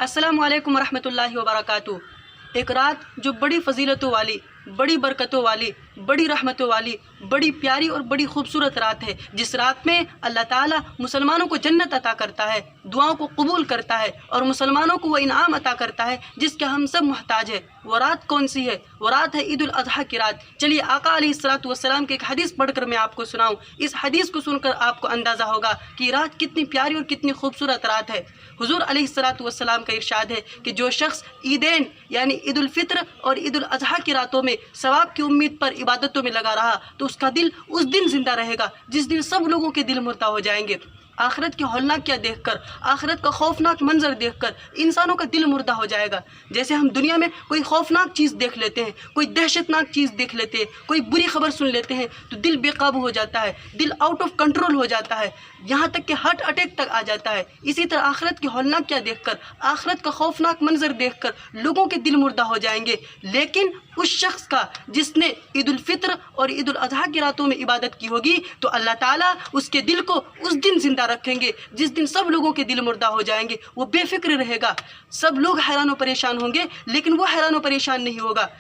अस्सलामु अलैकुम वरहमतुल्लाहि वबरकातुह। एक रात जो बड़ी फजीलतों वाली, बड़ी बरकतों वाली, बड़ी रहमतों वाली, बड़ी प्यारी और बड़ी खूबसूरत रात है, जिस रात में अल्लाह ताला मुसलमानों को जन्नत अता करता है, दुआओं को कबूल करता है और मुसलमानों को वो इनाम अता करता है जिसके हम सब मुहताज है। वो रात कौन सी है? वो रात है ईद उल अज़हा की रात। चलिए आका अलैहिस्सलातु वस्सलाम की एक हदीस पढ़कर मैं आपको सुनाऊं। इस हदीस को सुनकर आपको अंदाज़ा होगा कि रात कितनी प्यारी और कितनी खूबसूरत रात है। हुजूर अलैहिस्सलातु वस्सलाम का इरशाद है कि जो शख्स ईदैन यानी ईद उल फित्र और ईद उल अज़हा की रातों में सवाब की उम्मीद पर इबादतों में लगा रहा तो उसका दिल उस दिन जिंदा रहेगा जिस दिन सब लोगों के दिल मुर्दा हो जाएंगे। आखिरत की हौलनाकियाँ देखकर, आखिरत का खौफनाक मंजर देखकर इंसानों का दिल मुर्दा हो जाएगा। जैसे हम दुनिया में कोई खौफनाक चीज़ देख लेते हैं, कोई दहशतनाक चीज़ देख लेते हैं, कोई बुरी खबर सुन लेते हैं तो दिल बेकाबू हो जाता है, दिल आउट ऑफ कंट्रोल हो जाता है, यहाँ तक कि हार्ट अटैक तक आ जाता है। इसी तरह आखिरत की हौलनाकियाँ देखकर, आखिरत का खौफनाक मंजर देखकर लोगों के दिल मुर्दा हो जाएंगे। लेकिन उस शख्स का जिसने ईद उल फित्र और ईद उल अज़हा की रातों में इबादत की होगी तो अल्लाह ताला उसके दिल को उस दिन जिंदा रखेंगे जिस दिन सब लोगों के दिल मुर्दा हो जाएंगे। वो बेफिक्र रहेगा, सब लोग हैरान और परेशान होंगे लेकिन वो हैरान और परेशान नहीं होगा।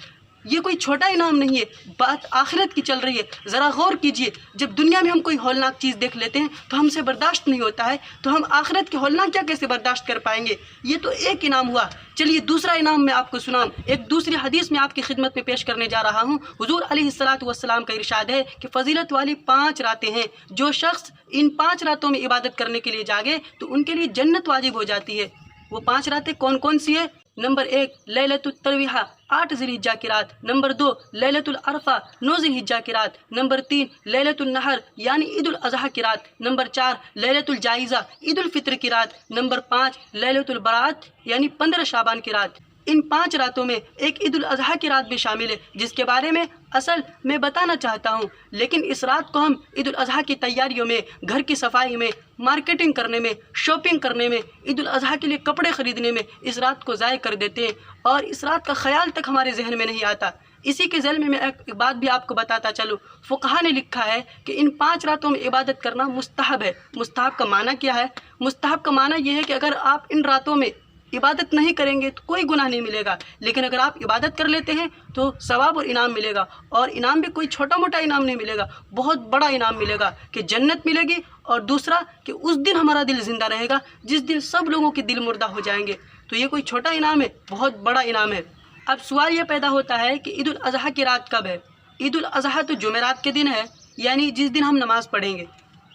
ये कोई छोटा इनाम नहीं है, बात आखिरत की चल रही है। ज़रा गौर कीजिए, जब दुनिया में हम कोई हौलनाक चीज़ देख लेते हैं तो हमसे बर्दाश्त नहीं होता है, तो हम आखिरत की हौलनाक क्या कैसे बर्दाश्त कर पाएंगे? ये तो एक इनाम हुआ। चलिए दूसरा इनाम मैं आपको सुनाऊं। एक दूसरी हदीस में आपकी खिदमत में पेश करने जा रहा हूँ। हुजूर अलैहिस्सलातु वस्सलाम का इरशाद है कि फजीलत वाली 5 रातें हैं, जो शख्स इन 5 रातों में इबादत करने के लिए जागे तो उनके लिए जन्नत वाजिब हो जाती है। वो 5 रातें कौन कौन सी है? नंबर 1 लैलतुल तरवीहा 8 ज़िलहिज्जा की रात। नंबर 2 लैलतुल अरफा 9 ज़िलहिज्जा की रात। नंबर 3 लैलतुल नहर यानी ईद उल अज़हा की रात। नंबर 4 लैलतुल जाइज़ा ईद उल फित्र की रात। नंबर 5 लैलतुल बरात यानी 15 शाबान की रात। इन 5 रातों में एक ईद उल अज़हा की रात भी शामिल है जिसके बारे में असल मैं बताना चाहता हूँ। लेकिन इस रात को हम ईद उल अज़हा की तैयारियों में, घर की सफाई में, मार्केटिंग करने में, शॉपिंग करने में, ईद उल अज़हा के लिए कपड़े ख़रीदने में इस रात को ज़ाय कर देते हैं और इस रात का ख्याल तक हमारे जहन में नहीं आता। इसी के ज़िल में मैं एक बात भी आपको बताता चलूँ। फ़ुक़हा ने लिखा है कि इन 5 रातों में इबादत करना मुस्तहब है। मुस्तहब का माना क्या है? मुस्तहब का माना यह है कि अगर आप इन रातों में इबादत नहीं करेंगे तो कोई गुनाह नहीं मिलेगा, लेकिन अगर आप इबादत कर लेते हैं तो सवाब और इनाम मिलेगा। और इनाम भी कोई छोटा मोटा इनाम नहीं मिलेगा, बहुत बड़ा इनाम मिलेगा कि जन्नत मिलेगी। और दूसरा कि उस दिन हमारा दिल ज़िंदा रहेगा जिस दिन सब लोगों के दिल मुर्दा हो जाएंगे। तो ये कोई छोटा इनाम है, बहुत बड़ा इनाम है। अब सवाल ये पैदा होता है कि ईद उल अज़हा की रात कब है? ईद उल अज़हा तो जुमेरात के दिन है, यानी जिस दिन हम नमाज़ पढ़ेंगे।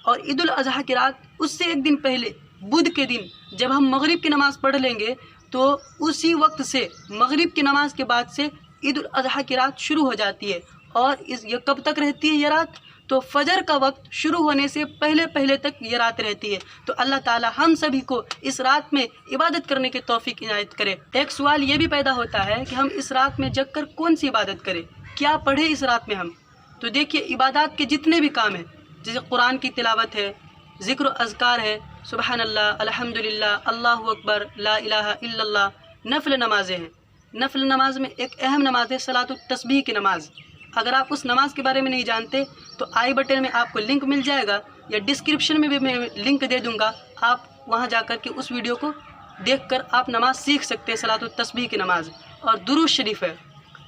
और ईद उल अज़हा की रात उससे एक दिन पहले बुध के दिन जब हम मगरिब की नमाज़ पढ़ लेंगे तो उसी वक्त से, मगरिब की नमाज के बाद से ईद उल अज़हा की रात शुरू हो जाती है। और ये कब तक रहती है ये रात? तो फजर का वक्त शुरू होने से पहले पहले तक ये रात रहती है। तो अल्लाह ताला हम सभी को इस रात में इबादत करने की तौफीक इनायत करे। एक सवाल ये भी पैदा होता है कि हम इस रात में जग कर कौन सी इबादत करें, क्या पढ़े इस रात में हम? तो देखिए, इबादत के जितने भी काम हैं, जैसे कुरान की तिलावत है, ज़िक्र अज़कार है, सुबहान अल्लाह, अल्हम्दुलिल्लाह, अल्लाहु अकबर, ला इलाहा इल्लल्लाह, नफल नमाज़ें हैं। नफल नमाज में एक अहम नमाज है सलातुत तस्बीह की नमाज़। अगर आप उस नमाज के बारे में नहीं जानते तो आई बटन में आपको लिंक मिल जाएगा या डिस्क्रिप्शन में भी मैं लिंक दे दूँगा। आप वहाँ जा कर के उस वीडियो को देख कर आप नमाज सीख सकते हैं, सलातुत तस्बीह की नमाज़। और दुरूद शरीफ है।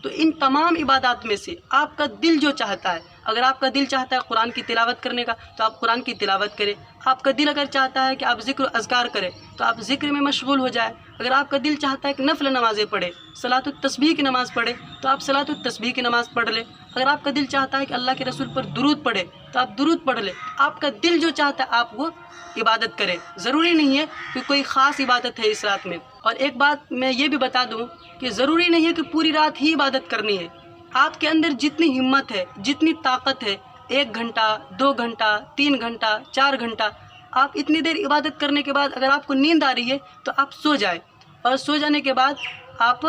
तो इन तमाम इबादत में से आपका दिल जो चाहता है, अगर आपका दिल चाहता है कुरान की तिलावत करने का तो आप कुरान की तिलावत करें। आपका दिल अगर चाहता है कि आप ज़िक्र अज़कार करें तो आप ज़िक्र में मशगूल हो जाए। अगर आपका दिल चाहता है कि नफल नमाज़ें पढ़े, सलातुत तस्बीह की नमाज़ पढ़े तो आप सलातुत तस्बीह की नमाज़ पढ़ ले। अगर आपका दिल चाहता है कि अल्लाह के रसूल पर दुरूद पढ़े तो आप दुरूद पढ़ ले। आपका दिल जो चाहता है आप वो इबादत करें। ज़रूरी नहीं है कि कोई ख़ास इबादत है इस रात में। और एक बात मैं ये भी बता दूँ कि ज़रूरी नहीं है कि पूरी रात ही इबादत करनी है। आपके अंदर जितनी हिम्मत है, जितनी ताकत है, 1 घंटा, 2 घंटा, 3 घंटा, 4 घंटा, आप इतनी देर इबादत करने के बाद अगर आपको नींद आ रही है तो आप सो जाए। और सो जाने के बाद आप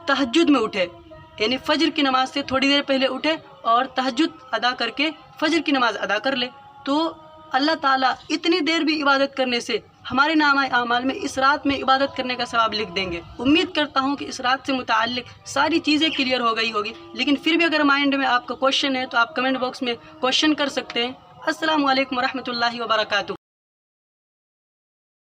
तहज्जुद में उठे, यानी फ़जर की नमाज़ से थोड़ी देर पहले उठे और तहज्जुद अदा करके फ़जर की नमाज़ अदा कर ले। तो अल्लाह ताला इतनी देर भी इबादत करने से हमारे नामा आमाल में इस रात में इबादत करने का सवाब लिख देंगे। उम्मीद करता हूँ कि इस रात से मुताल्लिक सारी चीज़ें क्लियर हो गई होगी। लेकिन फिर भी अगर माइंड में आपका क्वेश्चन है तो आप कमेंट बॉक्स में क्वेश्चन कर सकते हैं। अस्सलामु अलैकुम वरहमतुल्लाहि वबरकातुहू।